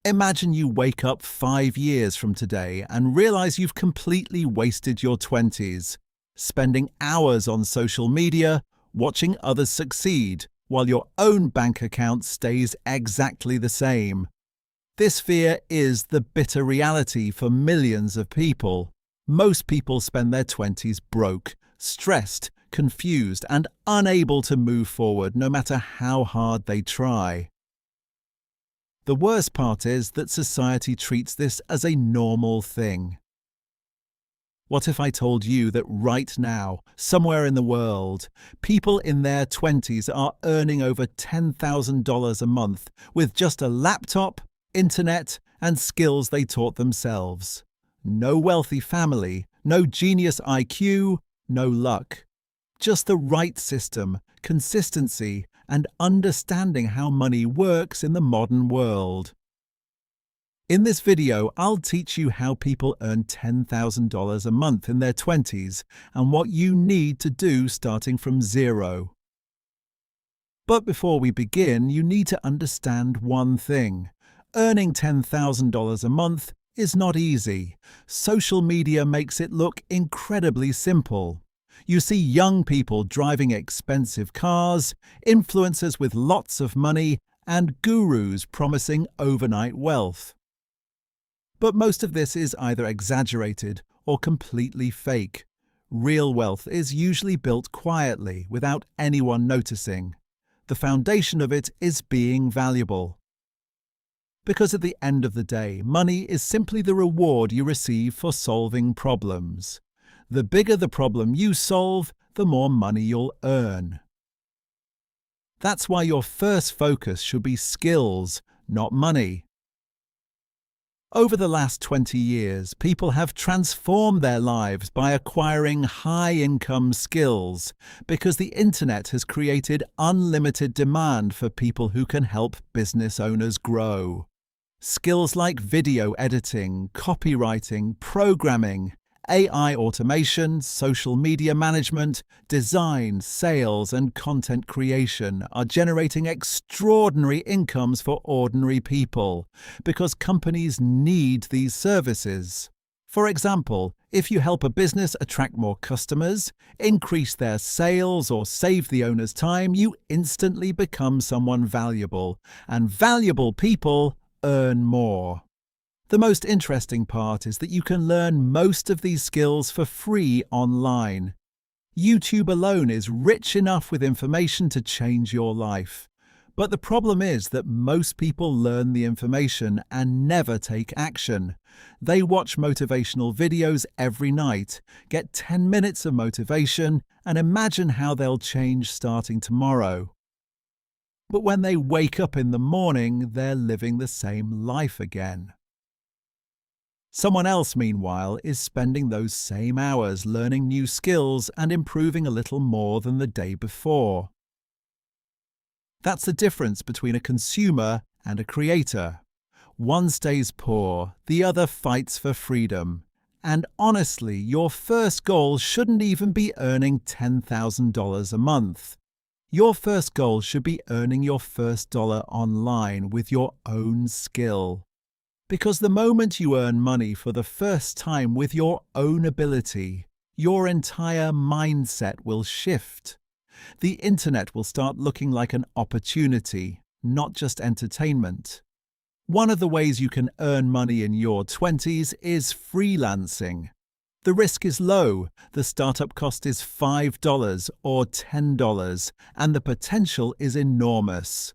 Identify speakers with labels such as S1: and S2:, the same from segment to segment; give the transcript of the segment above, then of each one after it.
S1: Imagine you wake up 5 years from today and realize you've completely wasted your 20s, spending hours on social media, watching others succeed, while your own bank account stays exactly the same. This fear is the bitter reality for millions of people. Most people spend their 20s broke, stressed, confused, and unable to move forward no matter how hard they try. The worst part is that society treats this as a normal thing. What if I told you that right now, somewhere in the world, people in their 20s are earning over $10,000 a month with just a laptop, internet, and skills they taught themselves? No wealthy family, no genius IQ, no luck. Just the right system, consistency, and understanding how money works in the modern world. In this video, I'll teach you how people earn $10,000 a month in their 20s and what you need to do starting from zero. But before we begin, you need to understand one thing. Earning $10,000 a month is not easy. Social media makes it look incredibly simple. You see young people driving expensive cars, influencers with lots of money, and gurus promising overnight wealth. But most of this is either exaggerated or completely fake. Real wealth is usually built quietly, without anyone noticing. The foundation of it is being valuable. Because at the end of the day, money is simply the reward you receive for solving problems. The bigger the problem you solve, the more money you'll earn. That's why your first focus should be skills, not money. Over the last 20 years, people have transformed their lives by acquiring high-income skills because the internet has created unlimited demand for people who can help business owners grow. Skills like video editing, copywriting, programming, AI automation, social media management, design, sales, and content creation are generating extraordinary incomes for ordinary people because companies need these services. For example, if you help a business attract more customers, increase their sales, or save the owner's time, you instantly become someone valuable, and valuable people earn more. The most interesting part is that you can learn most of these skills for free online. YouTube alone is rich enough with information to change your life. But the problem is that most people learn the information and never take action. They watch motivational videos every night, get 10 minutes of motivation, and imagine how they'll change starting tomorrow. But when they wake up in the morning, they're living the same life again. Someone else, meanwhile, is spending those same hours learning new skills and improving a little more than the day before. That's the difference between a consumer and a creator. One stays poor, the other fights for freedom. And honestly, your first goal shouldn't even be earning $10,000 a month. Your first goal should be earning your first dollar online with your own skill. Because the moment you earn money for the first time with your own ability, your entire mindset will shift. The internet will start looking like an opportunity, not just entertainment. One of the ways you can earn money in your 20s is freelancing. The risk is low, the startup cost is $5 or $10, and the potential is enormous.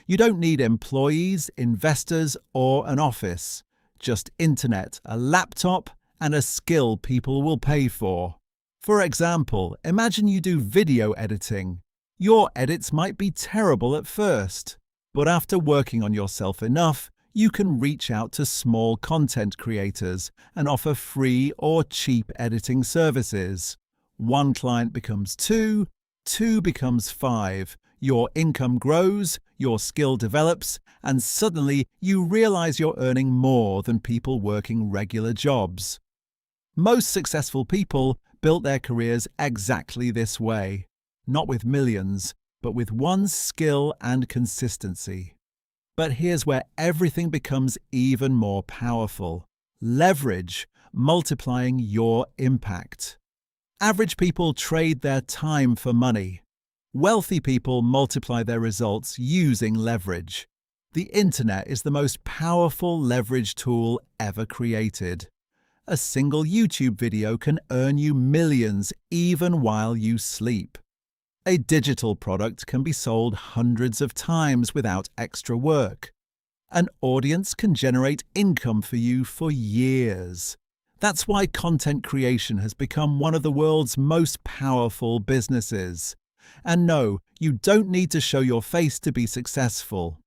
S1: You don't need employees, investors, or an office. Just internet, a laptop, and a skill people will pay for. For example, imagine you do video editing. Your edits might be terrible at first, but after working on yourself enough, you can reach out to small content creators and offer free or cheap editing services. One client becomes two becomes 5. Your income grows, your skill develops, and suddenly you realize you're earning more than people working regular jobs. Most successful people built their careers exactly this way, not with millions, but with one skill and consistency. But here's where everything becomes even more powerful. Leverage, multiplying your impact. Average people trade their time for money. Wealthy people multiply their results using leverage. The internet is the most powerful leverage tool ever created. A single YouTube video can earn you millions even while you sleep. A digital product can be sold hundreds of times without extra work. An audience can generate income for you for years. That's why content creation has become one of the world's most powerful businesses. And no, you don't need to show your face to be successful.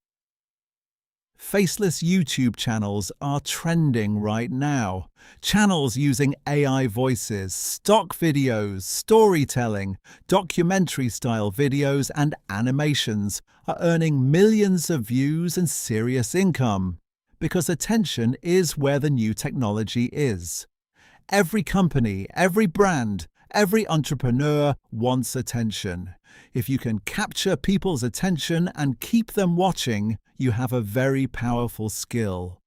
S1: Faceless YouTube channels are trending right now. Channels using AI voices, stock videos, storytelling, documentary-style videos and animations are earning millions of views and serious income, because attention is where the new technology is. Every company, every brand, every entrepreneur wants attention. If you can capture people's attention and keep them watching, you have a very powerful skill.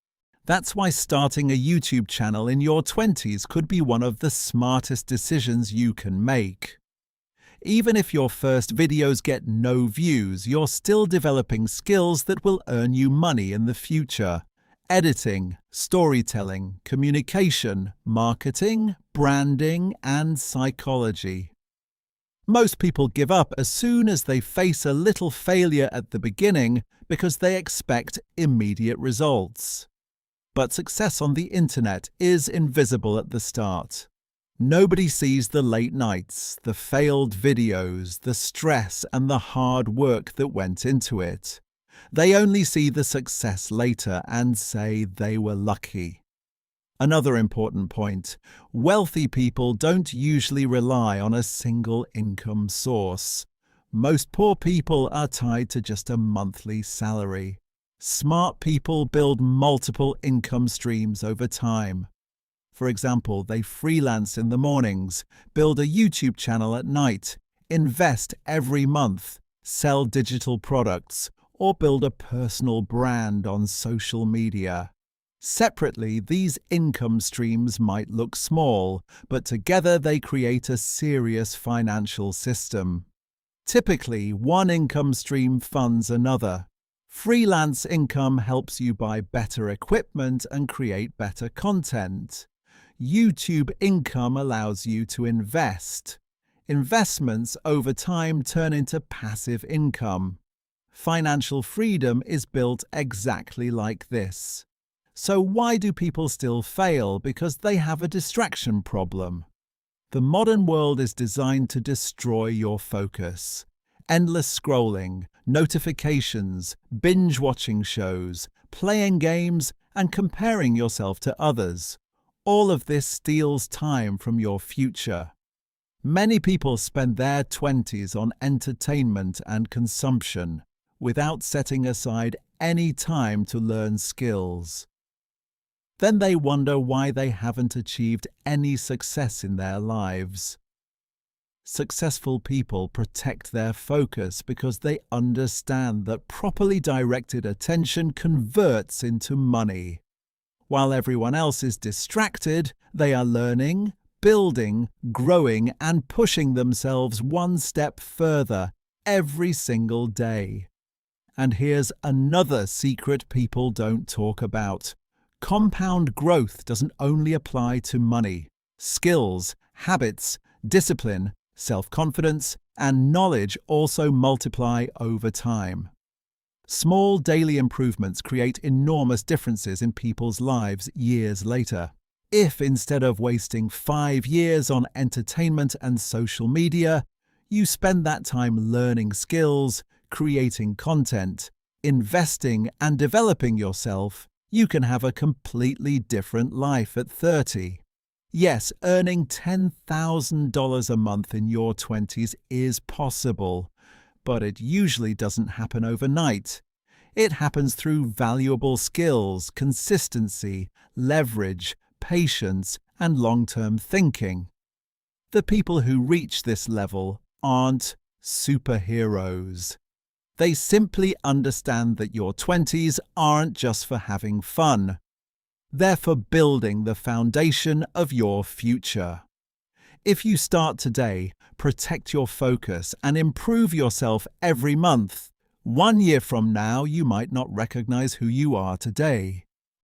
S1: That's why starting a YouTube channel in your 20s could be one of the smartest decisions you can make. Even if your first videos get no views, you're still developing skills that will earn you money in the future. Editing, storytelling, communication, marketing, branding, and psychology. Most people give up as soon as they face a little failure at the beginning because they expect immediate results. But success on the internet is invisible at the start. Nobody sees the late nights, the failed videos, the stress and the hard work that went into it. They only see the success later and say they were lucky. Another important point: wealthy people don't usually rely on a single income source. Most poor people are tied to just a monthly salary. Smart people build multiple income streams over time. For example, they freelance in the mornings, build a YouTube channel at night, invest every month, sell digital products, or build a personal brand on social media. Separately, these income streams might look small, but together they create a serious financial system. Typically, one income stream funds another. Freelance income helps you buy better equipment and create better content. YouTube income allows you to invest. Investments over time turn into passive income. Financial freedom is built exactly like this. So why do people still fail? Because they have a distraction problem. The modern world is designed to destroy your focus. Endless scrolling, notifications, binge-watching shows, playing games, and comparing yourself to others. All of this steals time from your future. Many people spend their 20s on entertainment and consumption, without setting aside any time to learn skills. Then they wonder why they haven't achieved any success in their lives. Successful people protect their focus because they understand that properly directed attention converts into money. While everyone else is distracted, they are learning, building, growing, and pushing themselves one step further every single day. And here's another secret people don't talk about. Compound growth doesn't only apply to money. Skills, habits, discipline, self-confidence, and knowledge also multiply over time. Small daily improvements create enormous differences in people's lives years later. If instead of wasting 5 years on entertainment and social media, you spend that time learning skills, creating content, investing, and developing yourself, you can have a completely different life at 30. Yes, earning $10,000 a month in your 20s is possible, but it usually doesn't happen overnight. It happens through valuable skills, consistency, leverage, patience, and long-term thinking. The people who reach this level aren't superheroes. They simply understand that your 20s aren't just for having fun. They're for building the foundation of your future. If you start today, protect your focus, and improve yourself every month, 1 year from now you might not recognize who you are today.